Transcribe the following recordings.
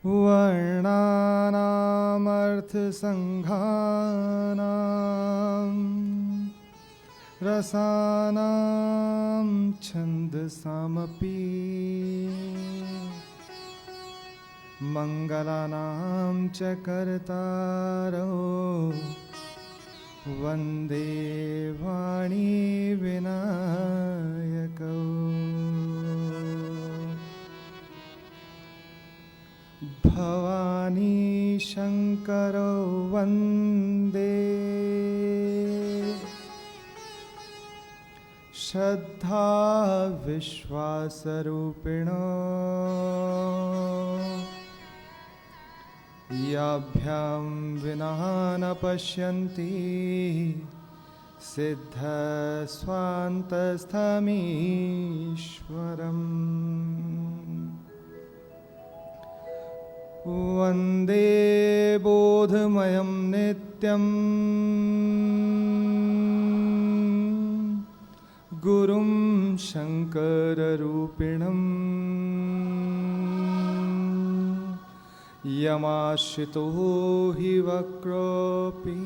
वर्णानामर्थसङ्घानां रसानां छन्दसामपि मङ्गलानां च कर्तारो वन्दे वाणी विनायकौ। भवानी शङ्करो वन्दे श्रद्धा विश्वासरूपिणो याभ्यां विना न पश्यन्ति सिद्धस्वान्तस्थमीश्वरम्। वन्दे बोधमयं नित्यम् गुरुं शङ्कररूपिणम् यमाश्रितो हि वक्रोऽपि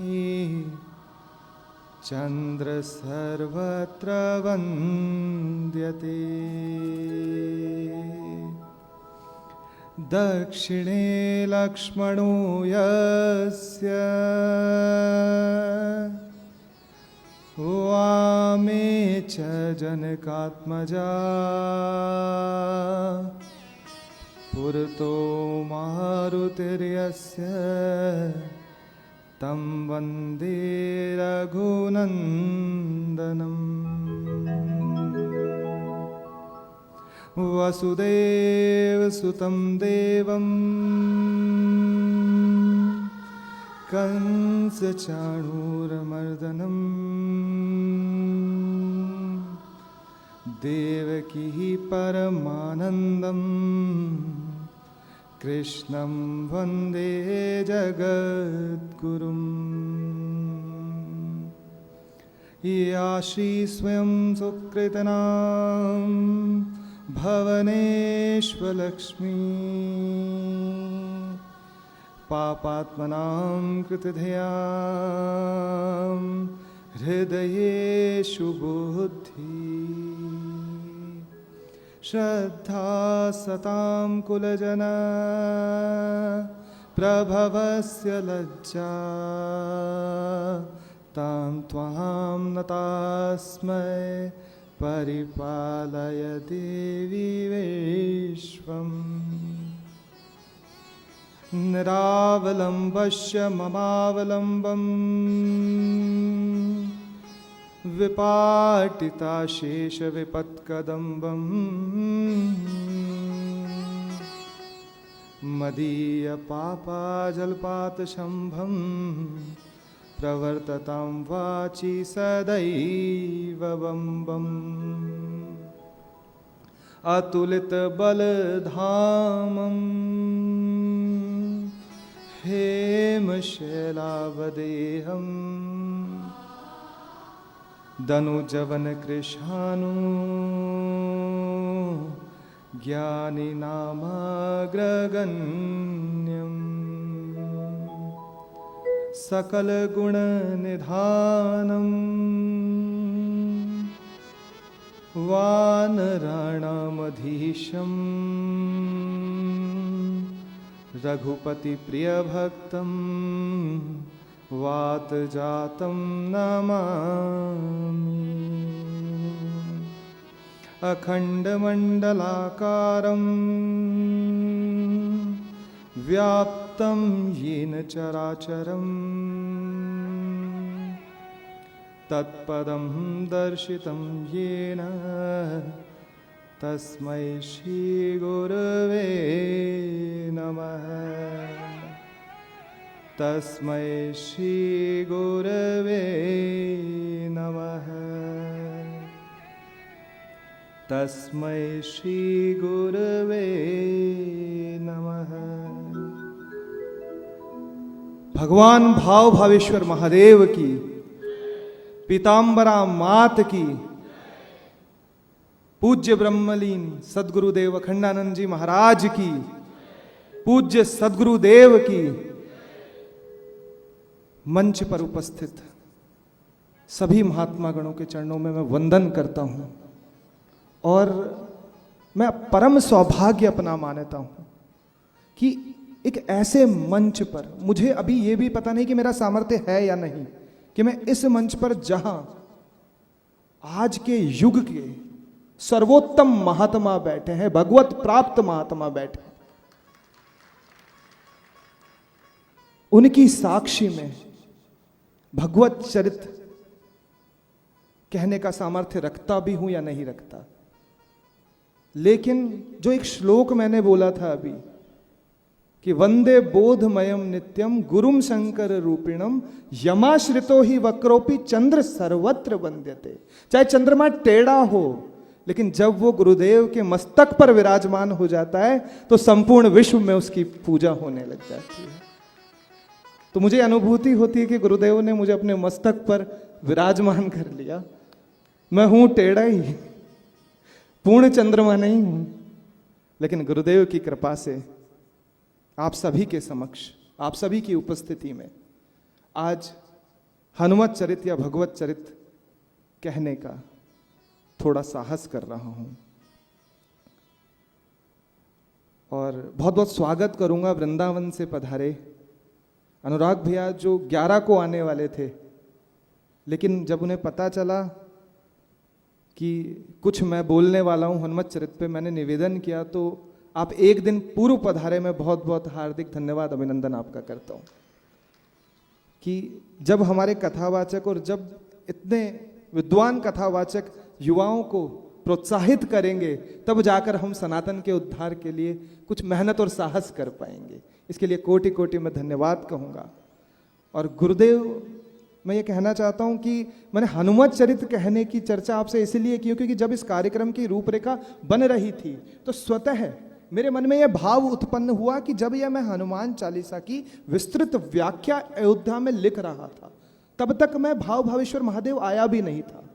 चन्द्र सर्वत्र वन्द्यते। दक्षिणे लक्ष्मणो यस्य वामे च जनकात्मजा पुरतो मारुतिर्यस्य तं वन्दे रघुनन्दनम्। वसुदेवसुतं देवं कंसचाणूरमर्दनम् देवकी परमानन्दम् कृष्णं वन्दे जगद्गुरुम्। या श्री स्वयं सुकृतनां भवनेश्वलक्ष्मी पापात्मनां कृतधियां हृदयेषु बुद्धि श्रद्धा सतां कुलजना प्रभवस्य लज्जा तां त्वां नतास्मै परिपालय देवी विश्वम्। निरावलम्बस्य ममावलम्बम् विपाटिता शेषविपत्कदम्बम् मदीयपापाजल्पातशम्भं प्रवर्ततां वाचि सदैव बम्बम्। अतुलितबलधामम् हेमशैलावदेहम् दनुजवनकृशानु ज्ञानिनामाग्रगण्यम् सकलगुणनिधानम् वानराणामधीशम् रघुपतिप्रियभक्तम् वातजातं नमामि। अखण्डमण्डलाकारं व्याप्तं येन चराचरं तत्पदं दर्शितं येन तस्मै श्रीगुरवे नमः। तस्मै श्रीगुरवे नमः। तस्मै श्रीगुरवे नमः। भगवान भाव भावेश्वर महादेव की, पीताम्बरा मात की, पूज्य ब्रह्मलीन सद्गुरुदेव अखंडानंद जी महाराज की, पूज्य सद्गुरुदेव की, मंच पर उपस्थित सभी महात्मा गणों के चरणों में मैं वंदन करता हूं और मैं परम सौभाग्य अपना मानता हूं कि एक ऐसे मंच पर, मुझे अभी यह भी पता नहीं कि मेरा सामर्थ्य है या नहीं, कि मैं इस मंच पर जहां आज के युग के सर्वोत्तम महात्मा बैठे हैं, भगवत प्राप्त महात्मा बैठे हैं, उनकी साक्षी में भगवत चरित कहने का सामर्थ्य रखता भी हूं या नहीं रखता। लेकिन जो एक श्लोक मैंने बोला था अभी कि वंदे बोधमयम नित्यम गुरुम शंकर रूपिणम यमाश्रितो ही वक्रोपी चंद्र सर्वत्र वंद्यते। चाहे चंद्रमा टेढ़ा हो, लेकिन जब वो गुरुदेव के मस्तक पर विराजमान हो जाता है तो संपूर्ण विश्व में उसकी पूजा होने लग जाती है। तो मुझे अनुभूति होती है कि गुरुदेव ने मुझे अपने मस्तक पर विराजमान कर लिया। मैं हूं टेढ़ा ही, पूर्ण चंद्रमा नहीं हूं, लेकिन गुरुदेव की कृपा से आप सभी के समक्ष, आप सभी की उपस्थिति में आज हनुमत चरित या भगवत चरित कहने का थोड़ा साहस कर रहा हूं। और बहुत बहुत स्वागत करूंगा वृंदावन से पधारे अनुराग भैया, जो 11 को आने वाले थे, लेकिन जब उन्हें पता चला कि कुछ मैं बोलने वाला हूं हनुमत चरित पे, मैंने निवेदन किया, तो आप एक दिन पूर्व पधारे। मैं बहुत बहुत हार्दिक धन्यवाद, अभिनंदन आपका करता हूं कि जब हमारे कथावाचक और जब इतने विद्वान कथावाचक युवाओं को प्रोत्साहित करेंगे, तब जाकर हम सनातन के उद्धार के लिए कुछ मेहनत और साहस कर पाएंगे। इसके लिए कोटि कोटि मैं धन्यवाद कहूंगा। और गुरुदेव, मैं ये कहना चाहता हूं कि मैंने हनुमत चरित कहने की चर्चा आपसे इसलिए की क्योंकि जब इस कार्यक्रम की रूपरेखा बन रही थी तो स्वतः मेरे मन में यह भाव उत्पन्न हुआ कि जब यह मैं हनुमान चालीसा की विस्तृत व्याख्या अयोध्या में लिख रहा था, तब तक मैं भाव भावेश्वर महादेव आया भी नहीं था।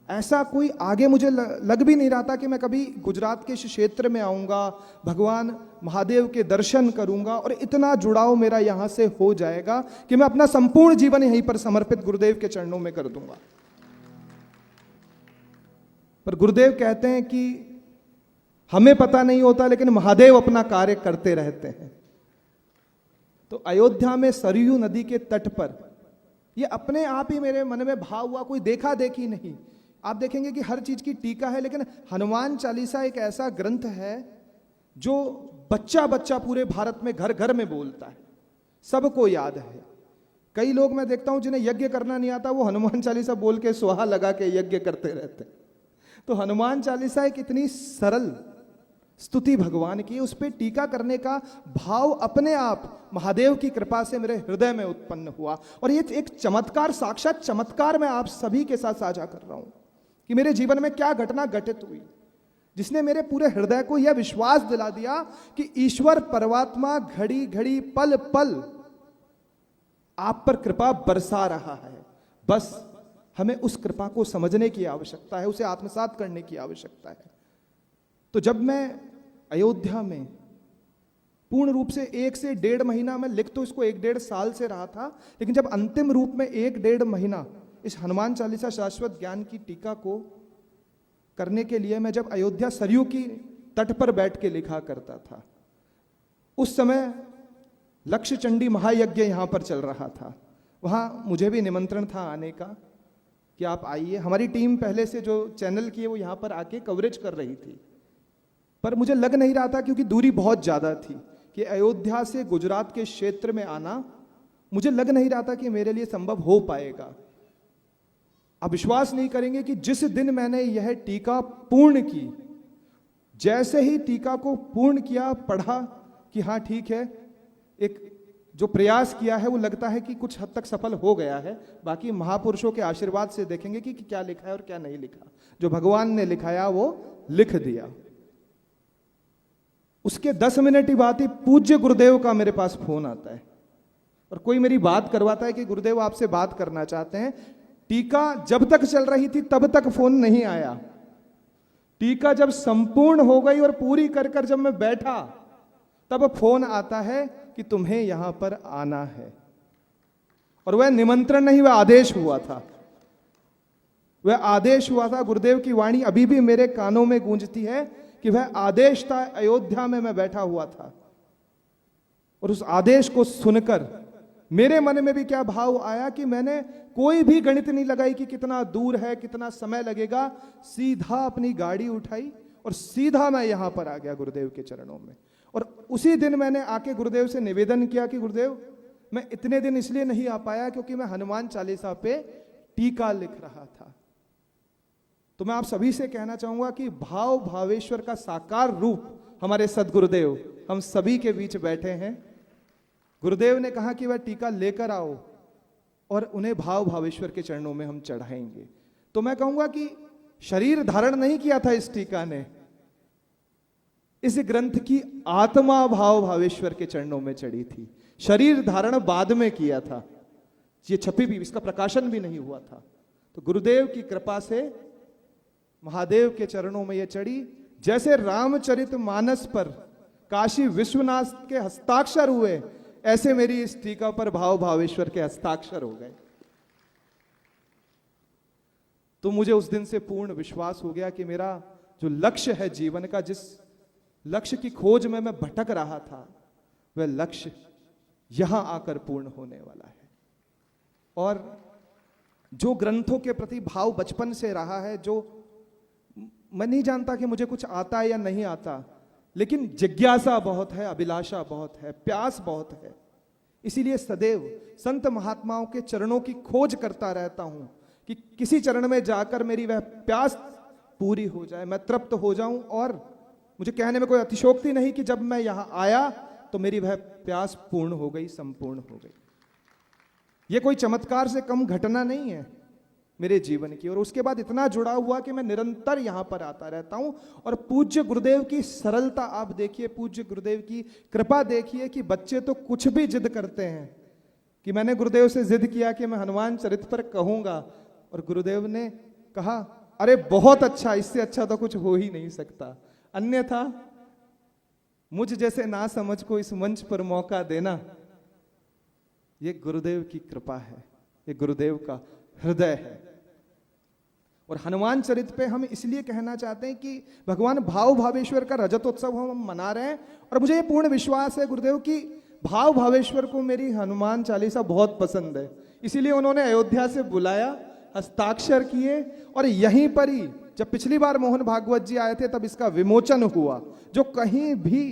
ऐसा कोई आगे मुझे लग भी नहीं रहा था कि मैं कभी गुजरात के इस क्षेत्र में आऊंगा, भगवान महादेव के दर्शन करूंगा और इतना जुड़ाव मेरा यहां से हो जाएगा कि मैं अपना संपूर्ण जीवन यहीं पर समर्पित गुरुदेव के चरणों में कर दूंगा। पर गुरुदेव कहते हैं कि हमें पता नहीं होता, लेकिन महादेव अपना कार्य करते रहते हैं। तो अयोध्या में सरयू नदी के तट पर यह अपने आप ही मेरे मन में भाव हुआ, कोई देखा देखी नहीं। आप देखेंगे कि हर चीज की टीका है, लेकिन हनुमान चालीसा एक ऐसा ग्रंथ है जो बच्चा बच्चा पूरे भारत में घर घर में बोलता है, सबको याद है। कई लोग मैं देखता हूं जिन्हें यज्ञ करना नहीं आता, वो हनुमान चालीसा बोल के स्वाहा लगा के यज्ञ करते रहते हैं। तो हनुमान चालीसा एक इतनी सरल स्तुति भगवान की, उस पर टीका करने का भाव अपने आप महादेव की कृपा से मेरे हृदय में उत्पन्न हुआ। और ये एक चमत्कार, साक्षात चमत्कार मैं आप सभी के साथ साझा कर रहा हूं कि मेरे जीवन में क्या घटना घटित हुई जिसने मेरे पूरे हृदय को यह विश्वास दिला दिया कि ईश्वर परमात्मा घड़ी घड़ी पल पल आप पर कृपा बरसा रहा है। बस हमें उस कृपा को समझने की आवश्यकता है, उसे आत्मसात करने की आवश्यकता है। तो जब मैं अयोध्या में पूर्ण रूप से 1 से 1.5 महीना, मैं लिख तो इसको 1-1.5 साल से रहा था, लेकिन जब अंतिम रूप में 1-1.5 महीना इस हनुमान चालीसा शाश्वत ज्ञान की टीका को करने के लिए मैं जब अयोध्या सरयू की तट पर बैठ के लिखा करता था, उस समय लक्ष्य चंडी महायज्ञ यहां पर चल रहा था। वहां मुझे भी निमंत्रण था आने का कि आप आइए। हमारी टीम पहले से जो चैनल की है वो यहां पर आके कवरेज कर रही थी, पर मुझे लग नहीं रहा था क्योंकि दूरी बहुत ज्यादा थी कि अयोध्या से गुजरात के क्षेत्र में आना मुझे लग नहीं रहा था कि मेरे लिए संभव हो पाएगा। आप विश्वास नहीं करेंगे कि जिस दिन मैंने यह टीका पूर्ण की, जैसे ही टीका को पूर्ण किया, पढ़ा कि हाँ ठीक है, एक जो प्रयास किया है वो लगता है कि कुछ हद तक सफल हो गया है। बाकी महापुरुषों के आशीर्वाद से देखेंगे कि क्या लिखा है और क्या नहीं लिखा। जो भगवान ने लिखाया वो लिख दिया। उसके 10 मिनट ही बात ही पूज्य गुरुदेव का मेरे पास फोन आता है और कोई मेरी बात करवाता है कि गुरुदेव आपसे बात करना चाहते हैं। टीका जब तक चल रही थी तब तक फोन नहीं आया। टीका जब संपूर्ण हो गई और पूरी कर जब मैं बैठा तब फोन आता है कि तुम्हें यहां पर आना है। और वह निमंत्रण नहीं, वह आदेश हुआ था। वह आदेश हुआ था। गुरुदेव की वाणी अभी भी मेरे कानों में गूंजती है कि वह आदेश था। अयोध्या में मैं बैठा हुआ था और उस आदेश को सुनकर मेरे मन में भी क्या भाव आया कि मैंने कोई भी गणित नहीं लगाई कि कितना दूर है, कितना समय लगेगा। सीधा अपनी गाड़ी उठाई और सीधा मैं यहां पर आ गया गुरुदेव के चरणों में। और उसी दिन मैंने आके गुरुदेव से निवेदन किया कि गुरुदेव, मैं इतने दिन इसलिए नहीं आ पाया क्योंकि मैं हनुमान चालीसा पे टीका लिख रहा था। तो मैं आप सभी से कहना चाहूंगा कि भाव भावेश्वर का साकार रूप हमारे सदगुरुदेव हम सभी के बीच बैठे हैं। गुरुदेव ने कहा कि वह टीका लेकर आओ और उन्हें भाव भावेश्वर के चरणों में हम चढ़ाएंगे। तो मैं कहूंगा कि शरीर धारण नहीं किया था इस टीका ने, इस ग्रंथ की आत्मा भाव भावेश्वर के चरणों में चढ़ी थी। शरीर धारण बाद में किया था, ये छपी भी, इसका प्रकाशन भी नहीं हुआ था। तो गुरुदेव की कृपा से महादेव के चरणों में यह चढ़ी। जैसे रामचरित मानस पर काशी विश्वनाथ के हस्ताक्षर हुए, ऐसे मेरी इस टीका पर भाव भावेश्वर के हस्ताक्षर हो गए। तो मुझे उस दिन से पूर्ण विश्वास हो गया कि मेरा जो लक्ष्य है जीवन का, जिस लक्ष्य की खोज में मैं भटक रहा था, वह लक्ष्य यहां आकर पूर्ण होने वाला है। और जो ग्रंथों के प्रति भाव बचपन से रहा है, जो मैं नहीं जानता कि मुझे कुछ आता है या नहीं आता, लेकिन जिज्ञासा बहुत है, अभिलाषा बहुत है, प्यास बहुत है। इसीलिए सदैव संत महात्माओं के चरणों की खोज करता रहता हूं कि किसी चरण में जाकर मेरी वह प्यास पूरी हो जाए, मैं तृप्त हो जाऊं। और मुझे कहने में कोई अतिशोक्ति नहीं कि जब मैं यहां आया तो मेरी वह प्यास पूर्ण हो गई, संपूर्ण हो गई। यह कोई चमत्कार से कम घटना नहीं है मेरे जीवन की। और उसके बाद इतना जुड़ा हुआ कि मैं निरंतर यहां पर आता रहता हूं। और पूज्य गुरुदेव की सरलता आप देखिए, पूज्य गुरुदेव की कृपा देखिए कि बच्चे तो कुछ भी जिद करते हैं। कि मैंने गुरुदेव से जिद किया कि मैं हनुमान चरित पर कहूंगा, और गुरुदेव ने कहा, अरे बहुत अच्छा, इससे अच्छा तो कुछ हो ही नहीं सकता। अन्यथा मुझ जैसे ना समझ को इस मंच पर मौका देना, ये गुरुदेव की कृपा है, ये गुरुदेव का हृदय है। और हनुमान चरित पे हम इसलिए कहना चाहते हैं कि भगवान भाव भावेश्वर का रजतोत्सव हम मना रहे हैं। और मुझे ये पूर्ण विश्वास है गुरुदेव की भाव भावेश्वर को मेरी हनुमान चालीसा बहुत पसंद है। इसीलिए उन्होंने अयोध्या से बुलाया, हस्ताक्षर किए, और यहीं पर ही जब पिछली बार मोहन भागवत जी आए थे तब इसका विमोचन हुआ, जो कहीं भी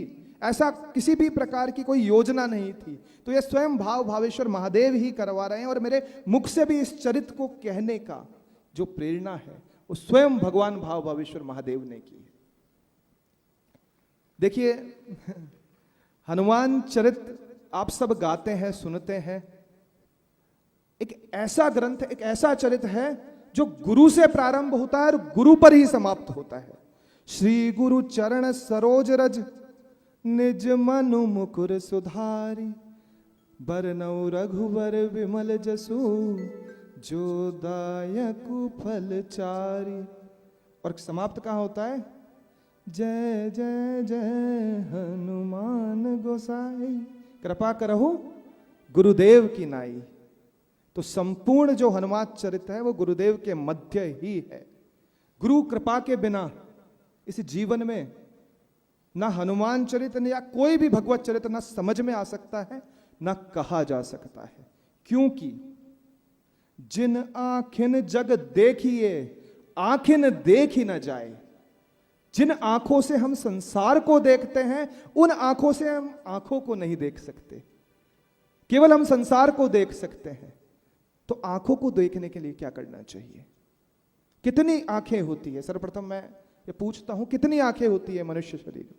ऐसा किसी भी प्रकार की कोई योजना नहीं थी। तो ये स्वयं भाव भावेश्वर महादेव ही करवा रहे हैं। और मेरे मुख से भी इस चरित्र को कहने का जो प्रेरणा है वो स्वयं भगवान भाव भावेश्वर महादेव ने की है। देखिए, हनुमान चरित्र आप सब गाते हैं, सुनते हैं। एक ऐसा ग्रंथ, एक ऐसा चरित्र है जो गुरु से प्रारंभ होता है और गुरु पर ही समाप्त होता है। श्री गुरु चरण सरोज रज, निज मनु मुकुर सुधारी, बरनौ रघुवर विमल जसु, जो दायकु फल चारी। और समाप्त कहां होता है? जय जय जय हनुमान गोसाई, कृपा करहु गुरुदेव की नाई। तो संपूर्ण जो हनुमान चरित्र है वो गुरुदेव के मध्य ही है। गुरु कृपा के बिना इस जीवन में ना हनुमान चरित्र या कोई भी भगवत चरित्र ना समझ में आ सकता है, ना कहा जा सकता है। क्योंकि जिन आंखिन जग देखिए, आंखिन देख ही न जाए। जिन आंखों से हम संसार को देखते हैं, उन आंखों से हम आंखों को नहीं देख सकते, केवल हम संसार को देख सकते हैं। तो आंखों को देखने के लिए क्या करना चाहिए? कितनी आंखें होती है? सर्वप्रथम मैं ये पूछता हूं, कितनी आंखें होती है मनुष्य शरीर में?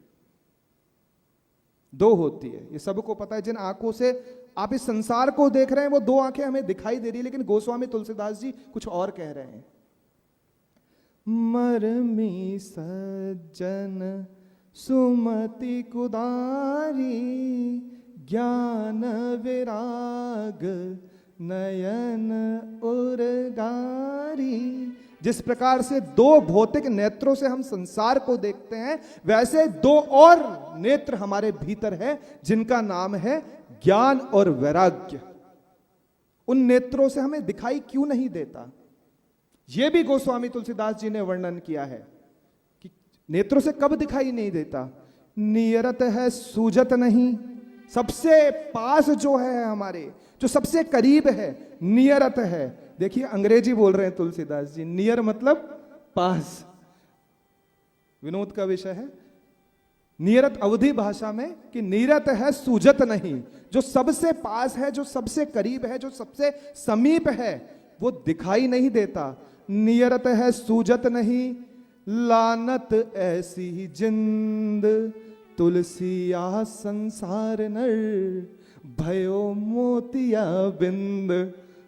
2 होती है, ये सबको पता है। जिन आंखों से आप इस संसार को देख रहे हैं वो 2 आंखें हमें दिखाई दे रही है, लेकिन गोस्वामी तुलसीदास जी कुछ और कह रहे हैं। मरमी सज्जन सुमति कुदारी, ज्ञान विराग नयन उर्गारी, जिस प्रकार से दो भौतिक नेत्रों से हम संसार को देखते हैं, वैसे दो और नेत्र हमारे भीतर है जिनका नाम है ज्ञान और वैराग्य। उन नेत्रों से हमें दिखाई क्यों नहीं देता, यह भी गोस्वामी तुलसीदास जी ने वर्णन किया है कि नेत्रों से कब दिखाई नहीं देता। नियरत है सूझत नहीं, सबसे पास जो है हमारे, जो सबसे करीब है, नियरत है। देखिए अंग्रेजी बोल रहे हैं तुलसीदास जी, नियर मतलब पास, विनोद का विषय है। नियरत अवधि भाषा में कि नियरत है सूझत नहीं, जो सबसे पास है, जो सबसे करीब है, जो सबसे समीप है, वो दिखाई नहीं देता। नियरत है सूझत नहीं, लानत ऐसी जिंद, तुलसिया संसार नर, भयो मोतिया बिंद।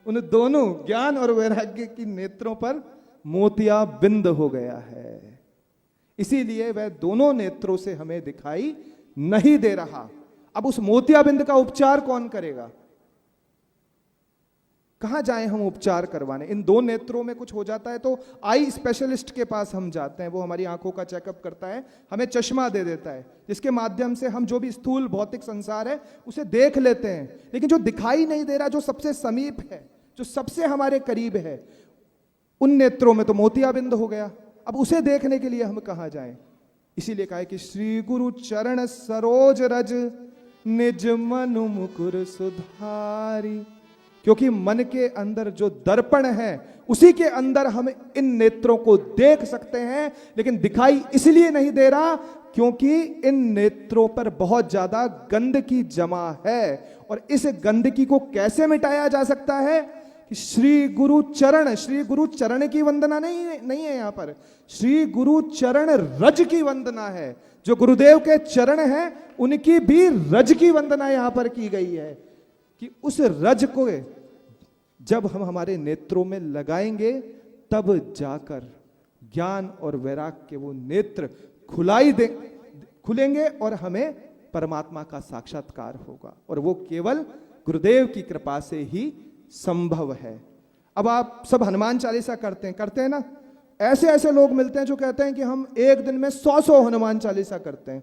उन दोनों ज्ञान और वैराग्य की नेत्रों पर मोतिया बिंद हो गया है, इसीलिए वह दोनों नेत्रों से हमें दिखाई नहीं दे रहा। अब उस मोतिया बिंद का उपचार कौन करेगा, कहां जाएं हम उपचार करवाने। इन दो नेत्रों में कुछ हो जाता है तो आई स्पेशलिस्ट के पास हम जाते हैं, वो हमारी आंखों का चेकअप करता है, हमें चश्मा दे देता है, जिसके माध्यम से हम जो भी स्थूल भौतिक संसार है उसे देख लेते हैं। लेकिन जो दिखाई नहीं दे रहा, जो सबसे समीप है, जो सबसे हमारे करीब है, उन नेत्रों में तो मोतियाबिंद हो गया। अब उसे देखने के लिए हम कहां जाएं। इसीलिए कहा है कि श्री गुरु चरण सरोज रज, निज मनु मुकुर सुधारी। क्योंकि मन के अंदर जो दर्पण है उसी के अंदर हम इन नेत्रों को देख सकते हैं, लेकिन दिखाई इसलिए नहीं दे रहा क्योंकि इन नेत्रों पर बहुत ज्यादा गंदगी जमा है। और इस गंदगी को कैसे मिटाया जा सकता है कि श्री गुरु चरण, श्री गुरु चरण की वंदना नहीं है, यहां पर श्री गुरु चरण रज की वंदना है। जो गुरुदेव के चरण हैं उनकी भी रज की वंदना यहां पर की गई है कि उस रज को जब हम हमारे नेत्रों में लगाएंगे तब जाकर ज्ञान और वैराग्य के वो नेत्र खुलेंगे और हमें परमात्मा का साक्षात्कार होगा। और वो केवल गुरुदेव की कृपा से ही संभव है। अब आप सब हनुमान चालीसा करते हैं ना। ऐसे ऐसे लोग मिलते हैं जो कहते हैं कि हम एक दिन में 100 हनुमान चालीसा करते हैं।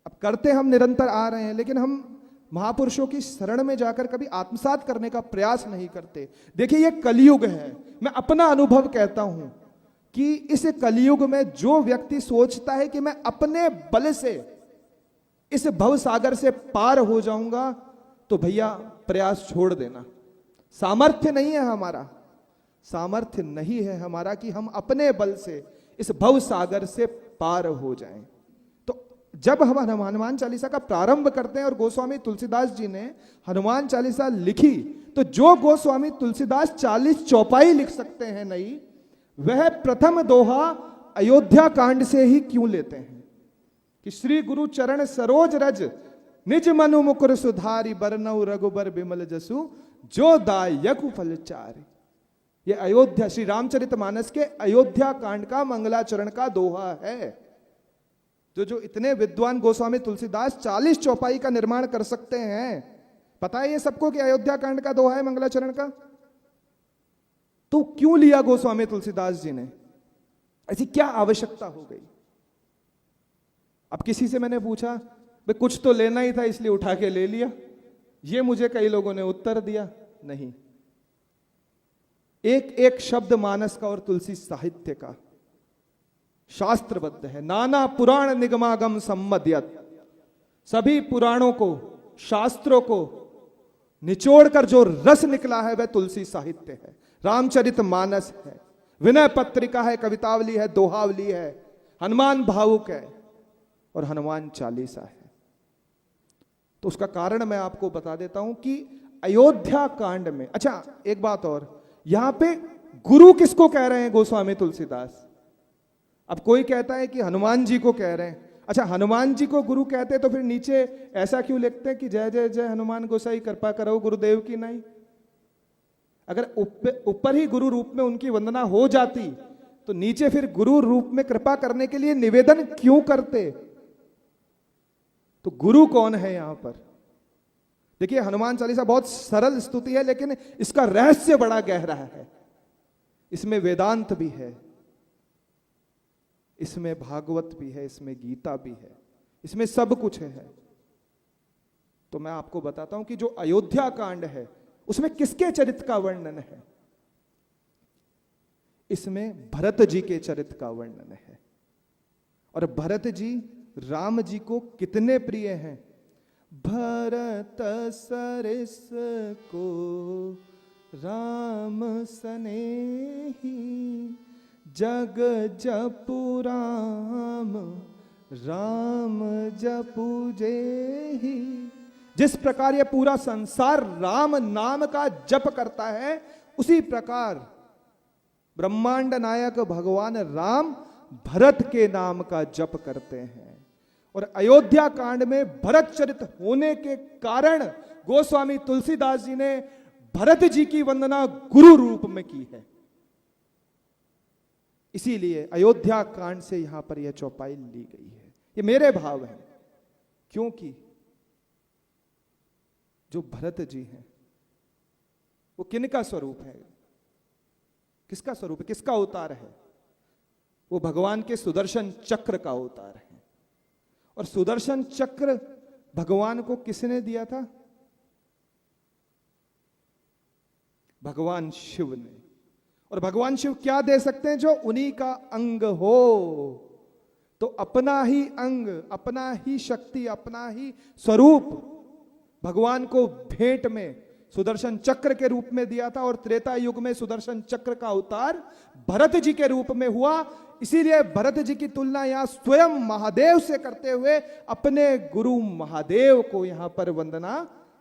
अब करते हम निरंतर आ रहे हैं, लेकिन हम महापुरुषों की शरण में जाकर कभी आत्मसात करने का प्रयास नहीं करते। देखिए ये कलयुग है, मैं अपना अनुभव कहता हूं कि इस कलयुग में जो व्यक्ति सोचता है कि मैं अपने बल से इस भव सागर से पार हो जाऊंगा, तो भैया प्रयास छोड़ देना। सामर्थ्य नहीं है हमारा, सामर्थ्य नहीं है हमारा कि हम अपने बल से इस भव सागर से पार हो जाएं। जब हम हनुमान चालीसा का प्रारंभ करते हैं और गोस्वामी तुलसीदास जी ने हनुमान चालीसा लिखी, तो जो गोस्वामी तुलसीदास 40 चौपाई लिख सकते हैं नई, वह प्रथम दोहा अयोध्या कांड से ही क्यों लेते हैं कि श्री गुरु चरण सरोज रज, निज मनु मुकुर सुधारी, बरनऊ रघुबर बिमल जसु, जो दायक फलचारी। ये अयोध्या, श्री रामचरितमानस के अयोध्या कांड का मंगलाचरण का दोहा है। जो इतने विद्वान गोस्वामी तुलसीदास 40 चौपाई का निर्माण कर सकते हैं, पता है ये सबको कि अयोध्या कांड का दोहा है मंगलाचरण का। तो क्यों लिया गोस्वामी तुलसीदास जी ने, ऐसी क्या आवश्यकता हो गई। अब किसी से मैंने पूछा, भाई कुछ तो लेना ही था इसलिए उठा के ले लिया, ये मुझे कई लोगों ने उत्तर दिया नहीं। एक एक शब्द मानस का और तुलसी साहित्य का शास्त्रबद्ध है। नाना पुराण निगमागम सम्मद्यत, सभी पुराणों को, शास्त्रों को निचोड़कर जो रस निकला है वह तुलसी साहित्य है। रामचरितमानस है, विनय पत्रिका है, कवितावली है, दोहावली है, हनुमान भावुक है और हनुमान चालीसा है। तो उसका कारण मैं आपको बता देता हूं कि अयोध्या कांड में, अच्छा एक बात और, यहां पे गुरु किसको कह रहे हैं गोस्वामी तुलसीदास। अब कोई कहता है कि हनुमान जी को कह रहे हैं। अच्छा हनुमान जी को गुरु कहते हैं तो फिर नीचे ऐसा क्यों लिखते हैं कि जय जय जय हनुमान गोसाई कृपा करो गुरुदेव की नहीं। अगर ऊपर ही गुरु रूप में उनकी वंदना हो जाती तो नीचे फिर गुरु रूप में कृपा करने के लिए निवेदन क्यों करते। तो गुरु कौन है यहां पर। देखिए हनुमान चालीसा बहुत सरल स्तुति है, लेकिन इसका रहस्य बड़ा गहरा है। इसमें वेदांत भी है, इसमें भागवत भी है, इसमें गीता भी है, इसमें सब कुछ है। तो मैं आपको बताता हूं कि जो अयोध्या कांड है उसमें किसके चरित्र का वर्णन है? इसमें भरत जी के चरित्र का वर्णन है। और भरत जी राम जी को कितने प्रिय हैं? भरत सरिस को राम सनेही, जग जपु राम राम जपु जेहि। जिस प्रकार ये पूरा संसार राम नाम का जप करता है, उसी प्रकार ब्रह्मांड नायक भगवान राम भरत के नाम का जप करते हैं। और अयोध्या कांड में भरत चरित होने के कारण गोस्वामी तुलसीदास जी ने भरत जी की वंदना गुरु रूप में की है। इसीलिए अयोध्या कांड से यहां पर यह चौपाई ली गई है। ये मेरे भाव हैं, क्योंकि जो भरत जी हैं वो किनका स्वरूप है? किसका स्वरूप है? किसका अवतार है? वो भगवान के सुदर्शन चक्र का अवतार है। और सुदर्शन चक्र भगवान को किसने दिया था? भगवान शिव ने। और भगवान शिव क्या दे सकते हैं? जो उन्हीं का अंग हो। तो अपना ही अंग, अपना ही शक्ति, अपना ही स्वरूप भगवान को भेंट में सुदर्शन चक्र के रूप में दिया था। और त्रेता युग में सुदर्शन चक्र का अवतार भरत जी के रूप में हुआ। इसीलिए भरत जी की तुलना यहां स्वयं महादेव से करते हुए अपने गुरु महादेव को यहां पर वंदना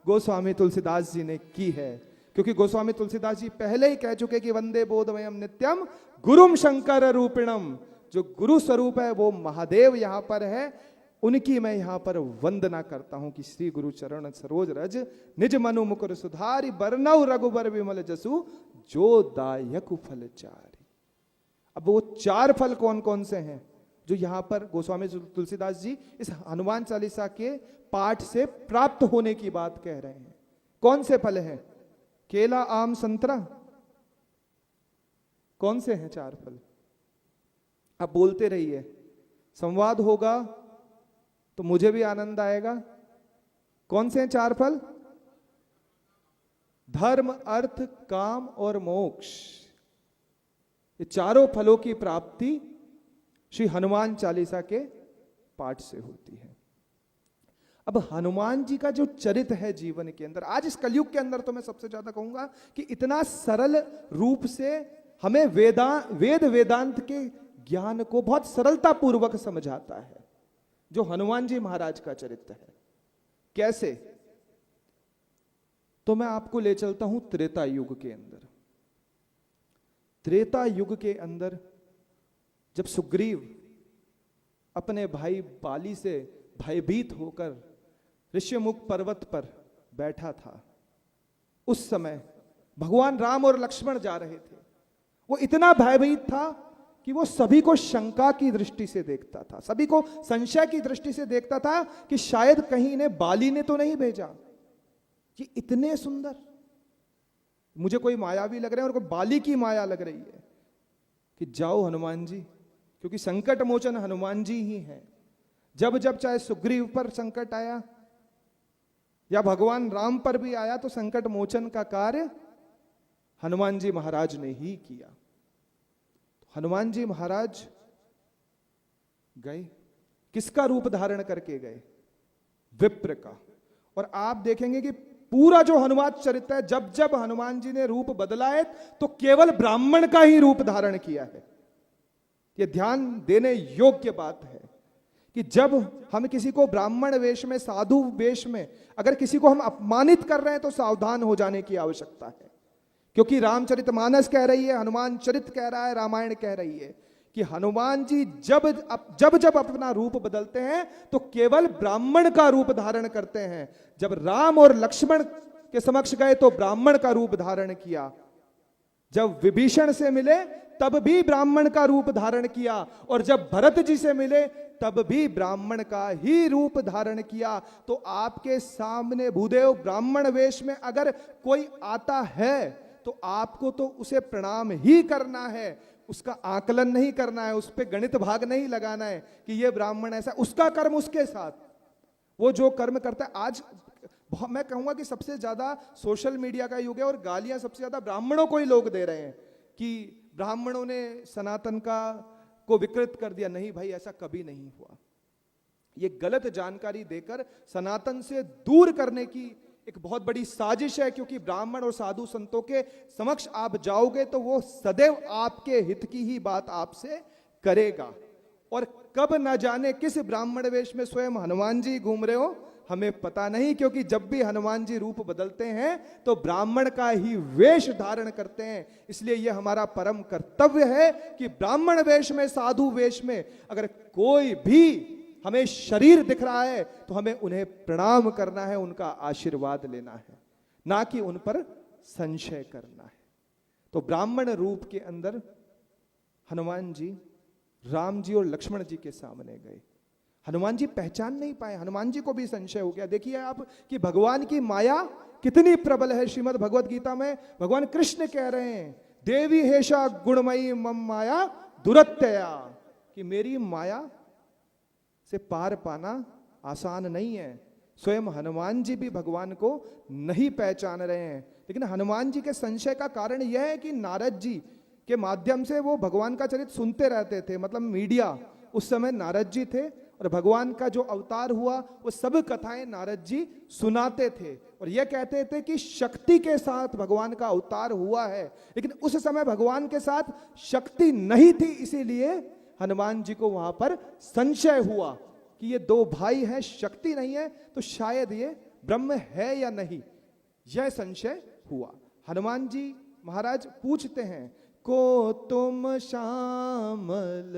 गोस्वामी तुलसीदास जी ने की है। क्योंकि गोस्वामी तुलसीदास जी पहले ही कह चुके कि वंदे बोधमयम नित्यम गुरुम शंकर रूपिणम। जो गुरु स्वरूप है वो महादेव यहां पर है, उनकी मैं यहां पर वंदना करता हूं कि श्री गुरु चरण सरोज रज निज मनु मुकुर सुधारी, बरनऊ रघुबर विमल जसु जो दायक फल चारी। अब वो चार फल कौन कौन से हैं जो यहां पर गोस्वामी तुलसीदास जी इस हनुमान चालीसा के पाठ से प्राप्त होने की बात कह रहे हैं? कौन से फल हैं? केला, आम, संतरा। कौन से हैं चार फल? आप बोलते रहिए, संवाद होगा तो मुझे भी आनंद आएगा। कौन से हैं चार फल? धर्म, अर्थ, काम और मोक्ष। ये चारों फलों की प्राप्ति श्री हनुमान चालीसा के पाठ से होती है। अब हनुमान जी का जो चरित्र है जीवन के अंदर, आज इस कलयुग के अंदर तो मैं सबसे ज्यादा कहूंगा कि इतना सरल रूप से हमें वेद वेदांत के ज्ञान को बहुत सरलता पूर्वक समझाता है जो हनुमान जी महाराज का चरित्र है। कैसे? तो मैं आपको ले चलता हूं त्रेता युग के अंदर। त्रेता युग के अंदर जब सुग्रीव अपने भाई बाली से भयभीत होकर ऋष्यमुख पर्वत पर बैठा था, उस समय भगवान राम और लक्ष्मण जा रहे थे। वो इतना भयभीत था कि वो सभी को शंका की दृष्टि से देखता था, सभी को संशय की दृष्टि से देखता था कि शायद कहीं ने बाली ने तो नहीं भेजा कि इतने सुंदर, मुझे कोई मायावी लग रहे हैं और कोई बाली की माया लग रही है कि जाओ हनुमान जी, क्योंकि संकट मोचन हनुमान जी ही हैं। जब जब चाहे सुग्रीव पर संकट आया या भगवान राम पर भी आया तो संकट मोचन का कार्य हनुमान जी महाराज ने ही किया। हनुमान जी महाराज गए, किसका रूप धारण करके गए? विप्र का। और आप देखेंगे कि पूरा जो हनुमान चरित्र है, जब जब हनुमान जी ने रूप बदला है तो केवल ब्राह्मण का ही रूप धारण किया है। यह ध्यान देने योग्य बात है कि जब हम किसी को ब्राह्मण वेश में, साधु वेश में अगर किसी को हम अपमानित कर रहे हैं तो सावधान हो जाने की आवश्यकता है। क्योंकि रामचरितमानस कह रही है, हनुमान चरित कह रहा है, रामायण कह रही है कि हनुमान जी जब जब अपना रूप बदलते हैं तो केवल ब्राह्मण का रूप धारण करते हैं। जब राम और लक्ष्मण के समक्ष गए तो ब्राह्मण का रूप धारण किया, जब विभीषण से मिले तब भी ब्राह्मण का रूप धारण किया, और जब भरत जी से मिले तब भी ब्राह्मण का ही रूप धारण किया। तो आपके सामने भूदेव ब्राह्मण वेश में अगर कोई आता है तो आपको तो उसे प्रणाम ही करना है, उसका आकलन नहीं करना है, उस पर गणित भाग नहीं लगाना है कि ये ब्राह्मण ऐसा, उसका कर्म उसके साथ, वो जो कर्म करता है। आज मैं कहूंगा कि सबसे ज्यादा सोशल मीडिया का युग है और गालियां सबसे ज्यादा ब्राह्मणों को ही लोग दे रहे हैं कि ब्राह्मणों ने सनातन को विकृत कर दिया। नहीं भाई, ऐसा कभी नहीं हुआ। ये गलत जानकारी देकर सनातन से दूर करने की एक बहुत बड़ी साजिश है, क्योंकि ब्राह्मण और साधु संतों के समक्ष आप जाओगे तो वो सदैव आपके हित की ही बात आपसे करेगा। और कब न जाने किस ब्राह्मण वेश में स्वयं हनुमान जी घूम रहे हो हमें पता नहीं, क्योंकि जब भी हनुमान जी रूप बदलते हैं तो ब्राह्मण का ही वेश धारण करते हैं। इसलिए यह हमारा परम कर्तव्य है कि ब्राह्मण वेश में, साधु वेश में अगर कोई भी हमें शरीर दिख रहा है तो हमें उन्हें प्रणाम करना है, उनका आशीर्वाद लेना है, ना कि उन पर संशय करना है। तो ब्राह्मण रूप के अंदर हनुमान जी राम जी और लक्ष्मण जी के सामने गए। हनुमान जी पहचान नहीं पाए, हनुमान जी को भी संशय हो गया। देखिए आप कि भगवान की माया कितनी प्रबल है। श्रीमद् भगवत गीता में भगवान कृष्ण कह रहे हैं, देवी हेषा गुणमयी मम माया दुरत्यया, कि मेरी माया से पार पाना आसान नहीं है। स्वयं हनुमान जी भी भगवान को नहीं पहचान रहे हैं। लेकिन हनुमान जी के संशय का कारण यह है कि नारद जी के माध्यम से वो भगवान का चरित्र सुनते रहते थे। मतलब मीडिया उस समय नारद जी थे और भगवान का जो अवतार हुआ वो सब कथाएं नारद जी सुनाते थे और यह कहते थे कि शक्ति के साथ भगवान का अवतार हुआ है। लेकिन उस समय भगवान के साथ शक्ति नहीं थी, इसीलिए हनुमान जी को वहां पर संशय हुआ कि ये दो भाई हैं, शक्ति नहीं है तो शायद ये ब्रह्म है या नहीं, यह संशय हुआ। हनुमान जी महाराज पूछते हैं, को तुम श्यामल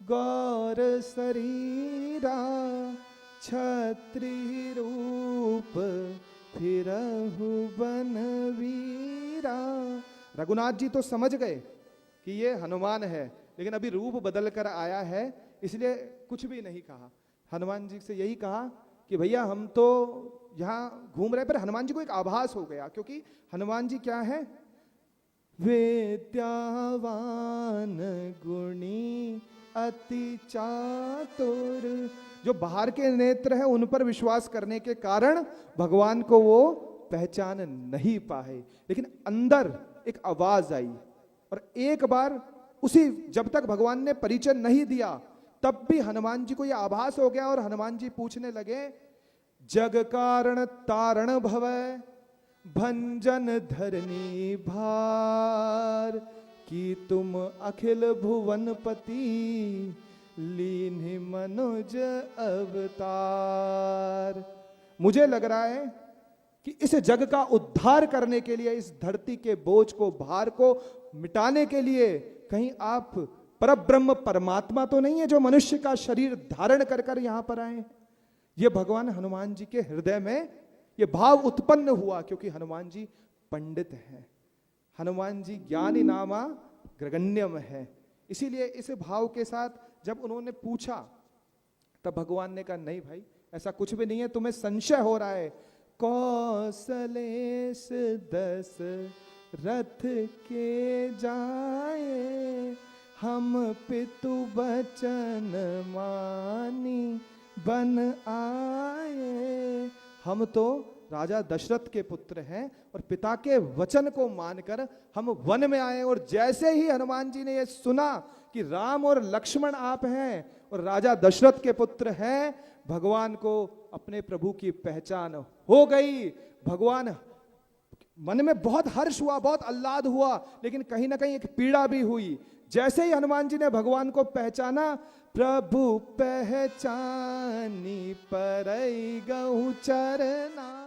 गौर शरीरा छत्री रूप फिरहु बनवीरा। रघुनाथ जी तो समझ गए कि ये हनुमान है, लेकिन अभी रूप बदल कर आया है इसलिए कुछ भी नहीं कहा। हनुमान जी से यही कहा कि भैया हम तो यहाँ घूम रहे, पर हनुमान जी को एक आभास हो गया, क्योंकि हनुमान जी क्या है, विद्यावान गुणी अति चातुर। जो बाहर के नेत्र है उन पर विश्वास करने के कारण भगवान को वो पहचान नहीं पाए, लेकिन अंदर एक आवाज आई और एक बार उसी, जब तक भगवान ने परिचय नहीं दिया तब भी हनुमान जी को यह आभास हो गया और हनुमान जी पूछने लगे, जग कारण तारण भवै भंजन धरनी भार, कि तुम अखिल भुवनपति लीन्हि मनुज अवतार। मुझे लग रहा है कि इस जग का उद्धार करने के लिए, इस धरती के बोझ को, भार को मिटाने के लिए कहीं आप परब्रह्म परमात्मा तो नहीं है जो मनुष्य का शरीर धारण कर कर यहां पर आए। ये भगवान हनुमान जी के हृदय में ये भाव उत्पन्न हुआ, क्योंकि हनुमान जी पंडित हैं, हनुमान जी ज्ञानी नामा ग्रगण्यम है। इसीलिए इस भाव के साथ जब उन्होंने पूछा तब भगवान ने कहा, नहीं भाई ऐसा कुछ भी नहीं है, तुम्हें संशय हो रहा है। कौशलेश दस रथ के जाए, हम पितु बचन मानी बन आए। हम तो राजा दशरथ के पुत्र हैं और पिता के वचन को मानकर हम वन में आए। और जैसे ही हनुमान जी ने यह सुना कि राम और लक्ष्मण आप हैं और राजा दशरथ के पुत्र हैं, भगवान को अपने प्रभु की पहचान हो गई। भगवान मन में बहुत हर्ष हुआ, बहुत आह्लाद हुआ, लेकिन कहीं ना कहीं एक पीड़ा भी हुई। जैसे ही हनुमान जी ने भगवान को पहचाना, प्रभु पहचानी परई गौ चरना।